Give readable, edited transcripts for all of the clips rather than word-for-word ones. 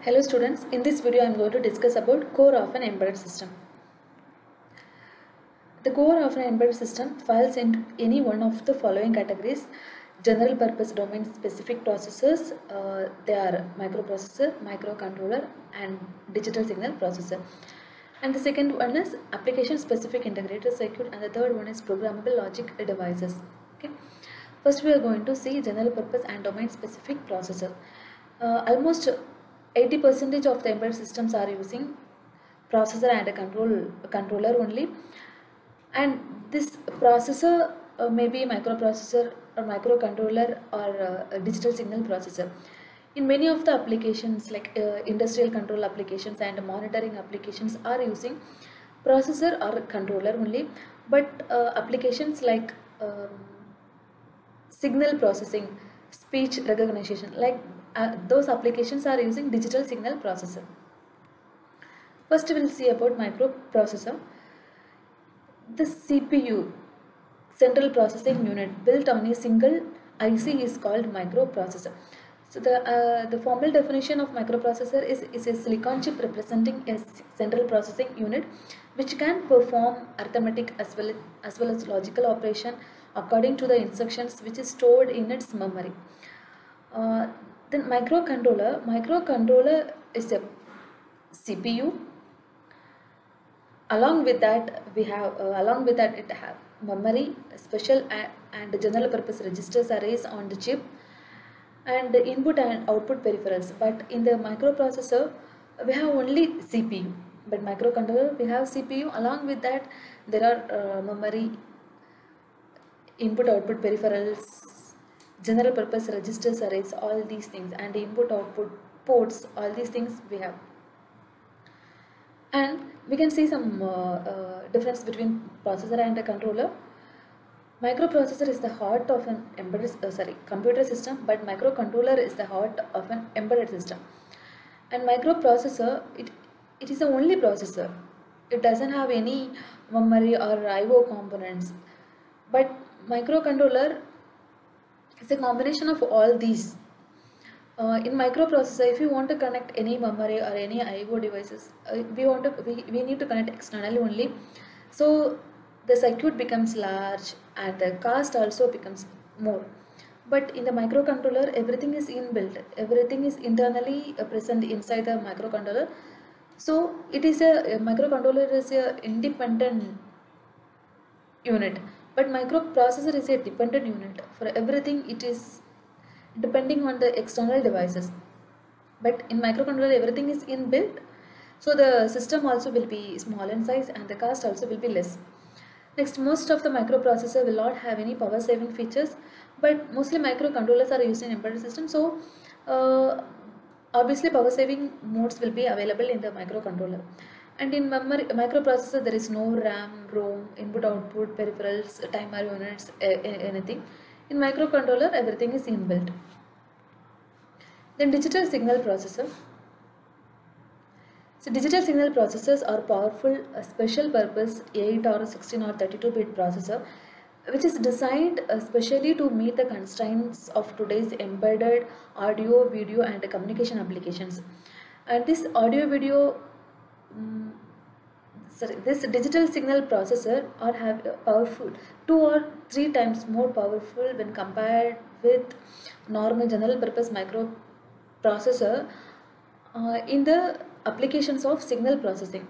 Hello students, in this video I am going to discuss about core of an embedded system. The core of an embedded system falls into any one of the following categories: general purpose domain specific processors, they are microprocessor, microcontroller and digital signal processor. And the second one is application specific integrated circuit, and the third one is programmable logic devices. Okay. First we are going to see general purpose and domain specific processor. Almost 80% of the embedded systems are using processor and a controller only, and this processor may be microprocessor or microcontroller or a digital signal processor. In many of the applications like industrial control applications and monitoring applications are using processor or controller only, but applications like signal processing, speech recognition, like those applications are using digital signal processor. First we will see about microprocessor. The CPU, central processing unit, built on a single IC is called microprocessor. So the formal definition of microprocessor is a silicon chip representing a central processing unit which can perform arithmetic as well as logical operation according to the instructions which is stored in its memory. Then microcontroller is a CPU. Along with that it have memory, special and general purpose registers arrays on the chip, and the input and output peripherals. But in the microprocessor we have only CPU, but microcontroller we have CPU. Along with that there are memory, input output peripherals, general purpose registers arrays, all these things, and input output ports, all these things we have. And we can see some difference between processor and a controller. Microprocessor is the heart of an computer system, but microcontroller is the heart of an embedded system. And microprocessor, it is the only processor. It doesn't have any memory or I/O components. But microcontroller is a combination of all these. In microprocessor, if you want to connect any memory or any I/O devices, we need to connect externally only. So the circuit becomes large and the cost also becomes more. But in the microcontroller, everything is inbuilt, everything is internally present inside the microcontroller. So it is a microcontroller is a independent unit, but microprocessor is a dependent unit. For everything it is depending on the external devices. But in microcontroller everything is inbuilt, so the system also will be small in size and the cost also will be less. Next, most of the microprocessor will not have any power saving features, but mostly microcontrollers are used in embedded systems, so obviously power saving modes will be available in the microcontroller. And in microprocessor there is no RAM, ROM, input output peripherals, timer units, anything. In microcontroller everything is inbuilt. Then digital signal processor. So digital signal processors are powerful special purpose 8 or 16 or 32-bit processor which is designed specially to meet the constraints of today's embedded audio, video and communication applications. And this audio video this digital signal processor are powerful 2 or 3 times more powerful when compared with normal general purpose microprocessor in the applications of signal processing.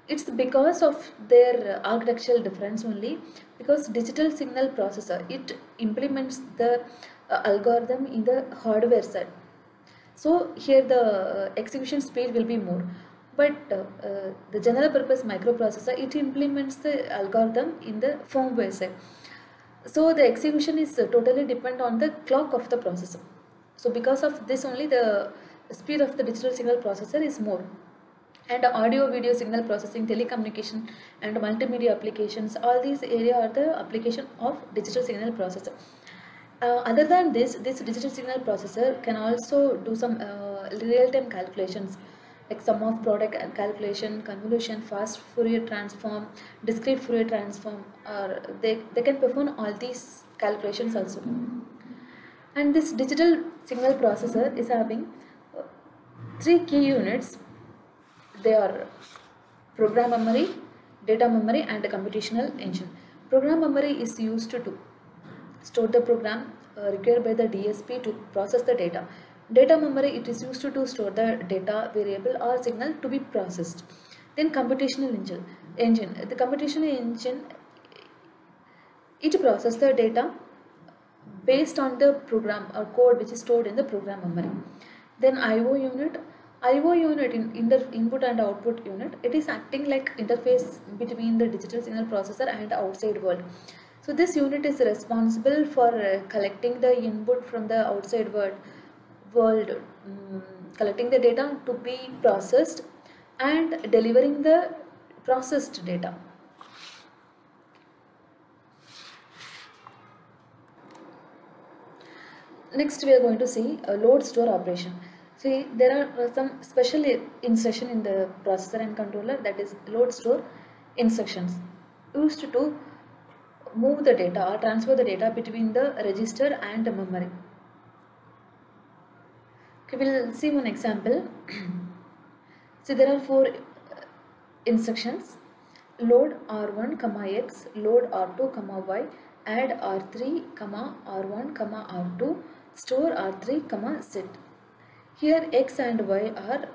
It's because of their architectural difference only, because digital signal processor, it implements the algorithm in the hardware side. So here the execution speed will be more. But the general purpose microprocessor, it implements the algorithm in the firmware side. So the execution is totally dependent on the clock of the processor. So because of this only the speed of the digital signal processor is more. And audio, video, signal processing, telecommunication and multimedia applications, all these areas are the application of digital signal processor. Other than this digital signal processor can also do some real-time calculations like sum of product and calculation, convolution, fast Fourier transform, discrete Fourier transform, or they can perform all these calculations also. And this digital signal processor is having Three key units, they are program memory, data memory and a computational engine. Program memory is used to store the program required by the DSP to process the data. Data memory, it is used to store the data, variable or signal to be processed. Then computational engine. The computational engine, it processes the data based on the program or code which is stored in the program memory. Then IO unit. IO unit in the input and output unit, it is acting like interface between the digital signal processor and outside world. So this unit is responsible for collecting the input from the outside world, collecting the data to be processed and delivering the processed data. Next we are going to see a load store operation. See, there are some special instruction in the processor and controller, that is load store instructions, used to move the data or transfer the data between the register and the memory. Okay, we'll see one example. So there are four instructions: load R1, X, load R2, Y, add R3, R1, R2, store R3, Z. Here X and Y are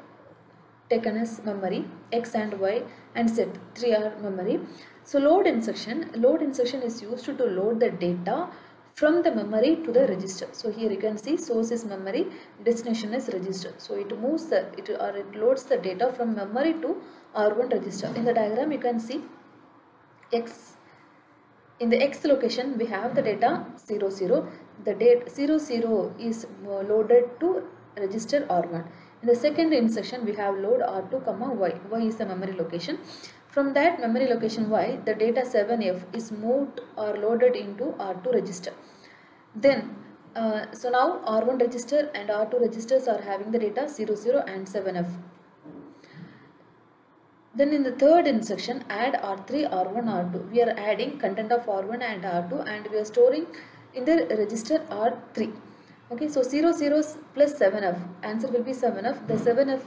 taken as memory, X and Y and Z, 3 are memory. So load instruction is used to load the data from the memory to the register. So here you can see source is memory, destination is register. So it moves it loads the data from memory to R1 register. In the diagram you can see X. In the X location we have the data 0, 0. The date 0, 0 is loaded to register R1. In the second instruction we have load R2, Y. Y is the memory location. From that memory location Y, the data 7F is moved or loaded into R2 register. Then so now R1 register and R2 registers are having the data 0, 0 and 7F. Then in the third instruction, add R3, R1, R2. We are adding content of R1 and R2 and we are storing in the register R3. Okay, so 0, 0 plus 7F, answer will be 7F. The 7F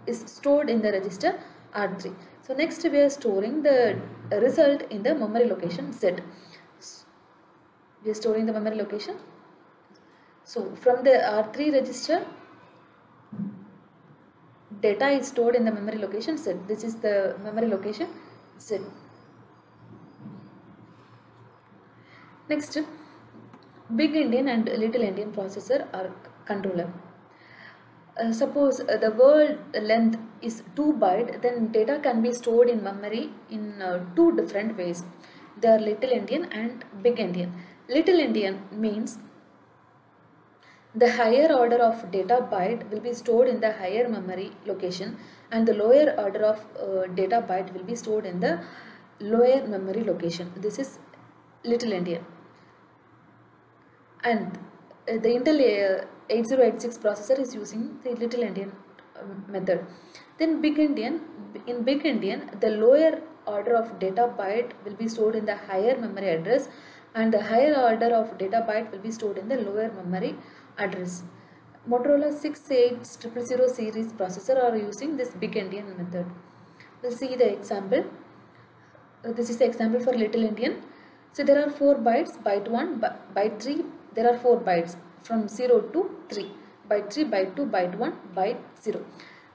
is stored in the register R3. So next we are storing the result in the memory location Z. We are storing the memory location. So from the R3 register, data is stored in the memory location Z. This is the memory location Z. Next, big Indian and little Indian processor are controller. Suppose the word length is 2 byte, then data can be stored in memory in two different ways. They are little Indian and big Indian. Little Indian means the higher order of data byte will be stored in the higher memory location and the lower order of data byte will be stored in the lower memory location. This is little Indian. And the Intel 8086 processor is using the little Indian method. Then big Indian, in big Indian the lower order of data byte will be stored in the higher memory address and the higher order of data byte will be stored in the lower memory address. Motorola 68000 series processor are using this big Indian method. We'll see the example. This is the example for little Indian. So there are 4 bytes, byte 1, byte 3, there are 4 bytes from 0 to 3, byte 3, byte 2, byte 1, byte 0.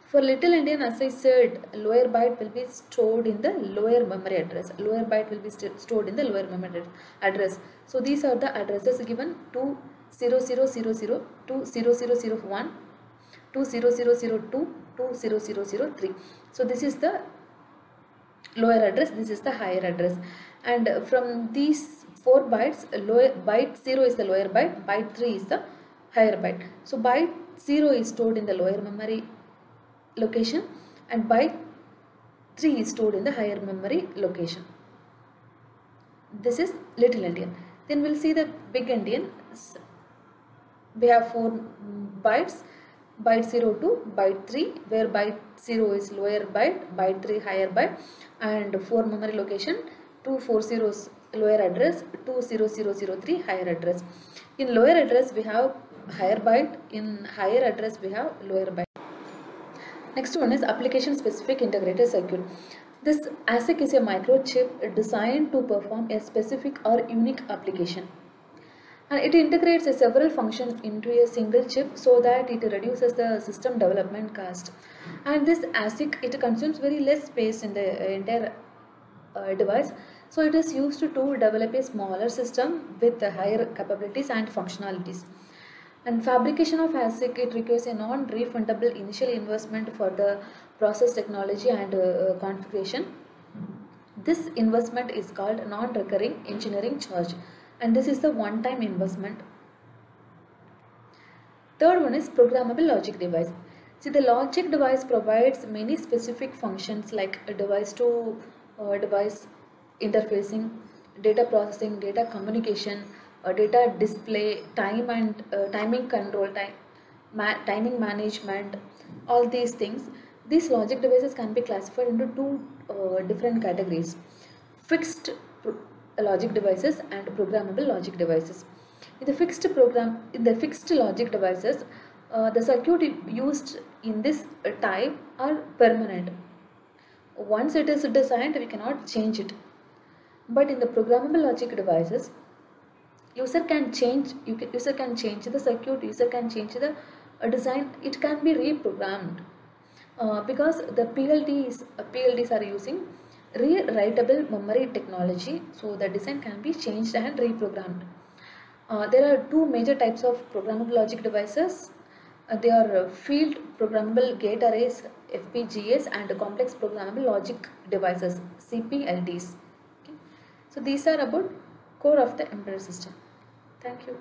For little Indian, as I said, lower byte will be stored in the lower memory address. Lower byte will be stored in the lower memory address. So these are the addresses given: 20000, 20001, 20002, 20003. So this is the lower address, this is the higher address. And from these 4 bytes, byte 0 is the lower byte, byte 3 is the higher byte. So byte 0 is stored in the lower memory location and byte 3 is stored in the higher memory location. This is little Indian. Then we'll see the big Indian. We have 4 bytes, byte 0 to byte 3, where byte 0 is lower byte, byte 3 higher byte, and 4 memory location, 240 lower address, 20003 higher address. In lower address we have higher byte, in higher address we have lower byte. Next one is application specific integrated circuit. This ASIC is a microchip designed to perform a specific or unique application, and it integrates several functions into a single chip so that it reduces the system development cost. And this ASIC, it consumes very less space in the entire device, so it is used to develop a smaller system with higher capabilities and functionalities. And fabrication of ASIC, it requires a non-refundable initial investment for the process technology and configuration. This investment is called non-recurring engineering charge, and this is the one-time investment. Third one is programmable logic device. See, the logic device provides many specific functions like a device to device interfacing, data processing, data communication, data display, timing control, timing management, all these things. These logic devices can be classified into two different categories: fixed logic devices and programmable logic devices. In the fixed logic devices, the circuit used in this type are permanent. Once it is designed, we cannot change it. But in the programmable logic devices, user can change the circuit, user can change the design. It can be reprogrammed because the PLDs are using rewritable memory technology, so the design can be changed and reprogrammed. There are two major types of programmable logic devices. They are field programmable gate arrays, FPGAs, and complex programmable logic devices, CPLDs. Okay. So these are about core of the embedded system. Thank you.